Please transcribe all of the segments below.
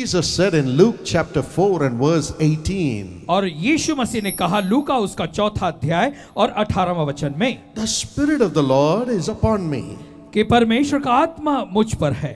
Jesus said in Luke chapter 4 and verse 18. और यीशु मसीह ने कहा लूका उसका 4 अध्याय और 18वां वचन में, The Spirit of the Lord is upon me, कि परमेश्वर का आत्मा मुझ पर है,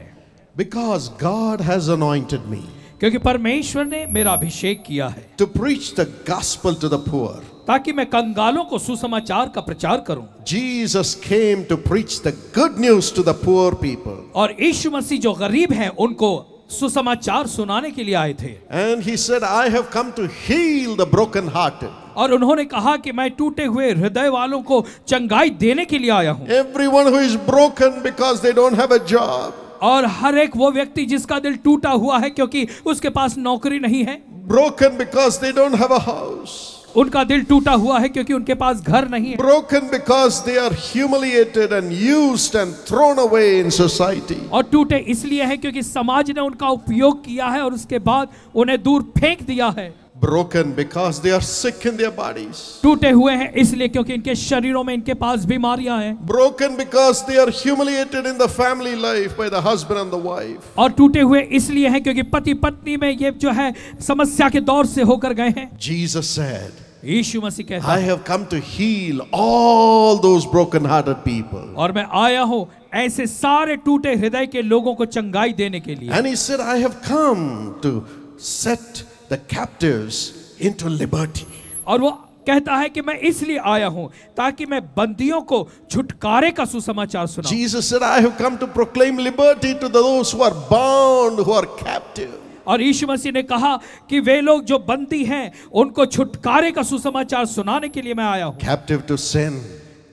because God has anointed me क्योंकि परमेश्वर ने मेरा अभिषेक किया है to preach the gospel to the poor. ताकि मैं कंगालों को सुसमाचार का प्रचार करूं। Jesus came to preach the good news to the poor people. और यीशु मसीह जो गरीब हैं उनको सुसमाचार सुनाने के लिए आए थे। And he said, I have come to heal the brokenhearted. और उन्होंने कहा कि मैं टूटे हुए हृदय वालों को चंगाई देने के लिए आया हूं। Everyone who is broken because they don't have a job. और हर एक वो व्यक्ति जिसका दिल टूटा हुआ है क्योंकि उसके पास नौकरी नहीं है। Broken because they don't have a house. उनका दिल टूटा हुआ है क्योंकि उनके पास घर नहीं है। Broken because they are humiliated and used and thrown away in society. और टूटे इसलिए है क्योंकि समाज ने उनका उपयोग किया है और उसके बाद उन्हें दूर फेंक दिया है। Broken because they are sick in their bodies. टूटे हुए हैं इसलिए क्योंकि इनके शरीरों में इनके पास बीमारियां हैं। Broken because they are humiliated in the family life by the husband and the wife. और टूटे हुए इसलिए हैं क्योंकि पति पत्नी में ये जो है समस्या के दौर से होकर गए हैं। Jesus said, यीशु मसीह कहता I है, have come to heal all those broken-hearted people. और मैं आया हूँ ऐसे सारे टूटे हृदय के लोगों को चंगाई देने के लिए। And he said, I have come to set the captives into liberty. और वो कहता है कि मैं इसलिए आया हूं ताकि मैं बंदियों को छुटकारे का सुसमाचार सुनाऊं। Jesus said, I have come to proclaim liberty to those who are bound, who are captive. और यीशु मसीह ने कहा कि वे लोग जो बंदी हैं उनको छुटकारे का सुसमाचार सुनाने के लिए मैं आया हूं। Captive to sin.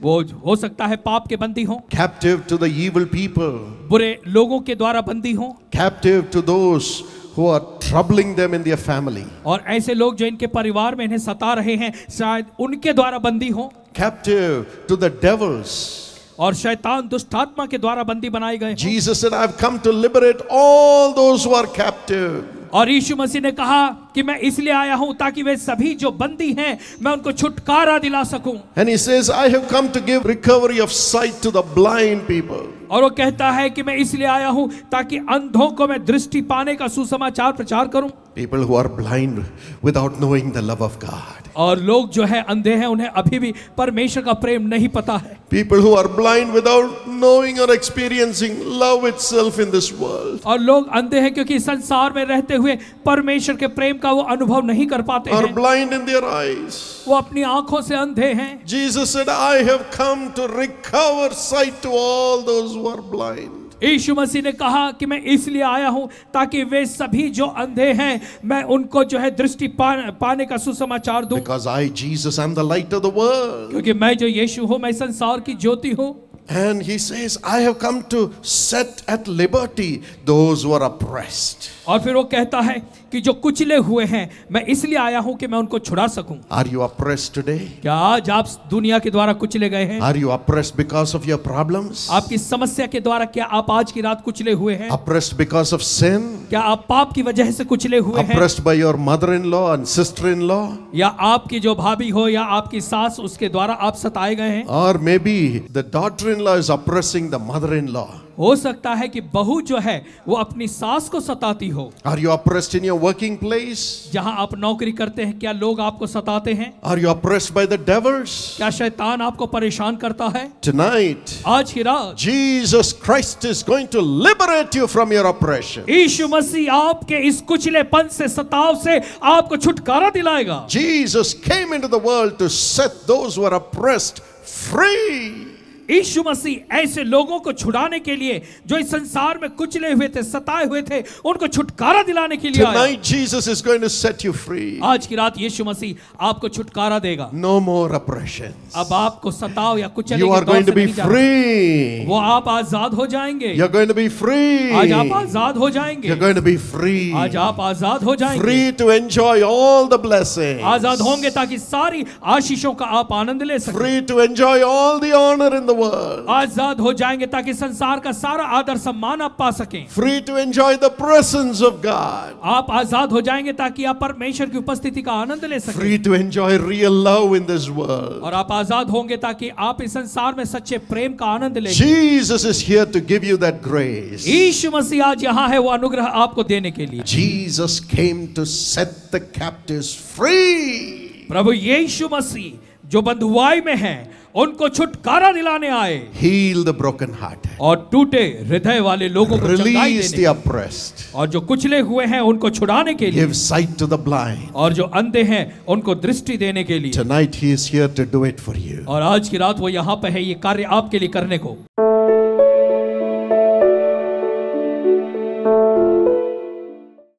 वो हो सकता है पाप के बंदी हों, Captive to the evil people. बुरे लोगों के द्वारा बंदी हों, Captive to those who are troubling them in their family. और ऐसे लोग जो इनके परिवार में इन्हें सता रहे हैं शायद उनके द्वारा बंदी हों, Captive to the devils. और शैतान दुष्ट आत्मा के द्वारा बंदी बनाए गए हों। Jesus said, I've come to liberate all those who are captive. और यीशु मसीह ने कहा कि मैं इसलिए आया हूं ताकि वे सभी जो बंदी हैं मैं उनको छुटकारा दिला सकूं। And he says, I have come to give recovery of sight to the blind people. और वो कहता है कि मैं इसलिए आया हूं ताकि अंधों को मैं दृष्टि पाने का सुसमाचार प्रचार करूं। People who are blind without knowing the love of God. और लोग जो है अंधे हैं उन्हें अभी भी परमेश्वर का प्रेम नहीं पता है। People who are blind without knowing or experiencing love itself in this world. और लोग अंधे हैं क्योंकि संसार में रहते हुए परमेश्वर के प्रेम का वो अनुभव नहीं कर पाते Are हैं। blind in their eyes. वो अपनी आंखों से अंधे हैं। Jesus said, I have come to recover sight to all those who are blind. यीशु मसीह ने कहा कि मैं इसलिए आया हूं ताकि वे सभी जो अंधे हैं मैं उनको जो है दृष्टि पाने का सुसमाचार दूं। Because I, Jesus, am the light of the world. क्योंकि मैं जो यीशु हूं मैं संसार की ज्योति हूं। And he says, I have come to set at liberty those who are oppressed. और फिर वो कहता है कि जो कुचले हुए हैं मैं इसलिए आया हूं कि मैं उनको छुड़ा सकूं। Are you oppressed today? क्या आज आप दुनिया के द्वारा कुचले गए हैं? Are you oppressed because of your problems? आपकी समस्या के द्वारा क्या आप आज की रात कुचले हुए हैं? Oppressed because of sin? क्या आप पाप की वजह से कुचले हुए हैं? Oppressed by your mother-in-law and sister-in-law? या आपकी जो भाभी हो या आपकी सास उसके द्वारा आप सताए गए हैं? Or maybe the daughter-in-law is oppressing the mother-in-law. हो सकता है कि बहू जो है वो अपनी सास को सताती हो। Are you oppressed in your working place? जहां आप नौकरी करते हैं क्या लोग आपको सताते हैं? Are you oppressed by the devils? क्या शैतान आपको परेशान करता है? Tonight, आज की रात Jesus Christ is going to liberate you from your oppression. यीशु मसीह आपके इस कुचलेपन से सताव से आपको छुटकारा दिलाएगा। Jesus came into the world to set those who are oppressed free. यीशु मसीह ऐसे लोगों को छुड़ाने के लिए जो इस संसार में कुचले हुए थे, सताए हुए थे, उनको छुटकारा दिलाने के लिए आया। Tonight Jesus is going to set you free. आज की रात यीशु मसीह आपको छुटकारा देगा। No more oppressions. अब आपको सताव या कुचले You are going to be free. वो आप आजाद हो जाएंगे। You're going to be free. आज आप आजाद हो जाएंगे। You're going to be free. आज आप आजाद हो जाएंगे। Free to enjoy all the blessings. आजाद होंगे ताकि सारी आशीषों का आप आनंद ले सकें। Free to enjoy all the honor in the world. आजाद हो जाएंगे ताकि संसार का सारा आदर सम्मान आप पा सकें। Free to enjoy the presence of God. आप आजाद हो जाएंगे ताकि आप परमेश्वर की उपस्थिति का आनंद ले सकें। Free to enjoy real love in this world. और आप आजाद होंगे ताकि आप इस संसार में सच्चे प्रेम का आनंद लें। Jesus is here to give you that grace. यीशु मसीह आज यहाँ है वो अनुग्रह आपको देने के लिए। Jesus came to set the captives free. प्रभु यीशु मसीह जो बंधुआई में हैं उनको छुटकारा दिलाने आए। Heal the brokenhearted. और टूटे हृदय वाले लोगों को चंगाई Release देने the oppressed. और जो कुचले हुए हैं उनको छुड़ाने के लिए। Give sight to the blind. और जो अंधे हैं उनको दृष्टि देने के लिए। Tonight he is here to do it for you. और आज की रात वो यहाँ पे है ये कार्य आपके लिए करने को।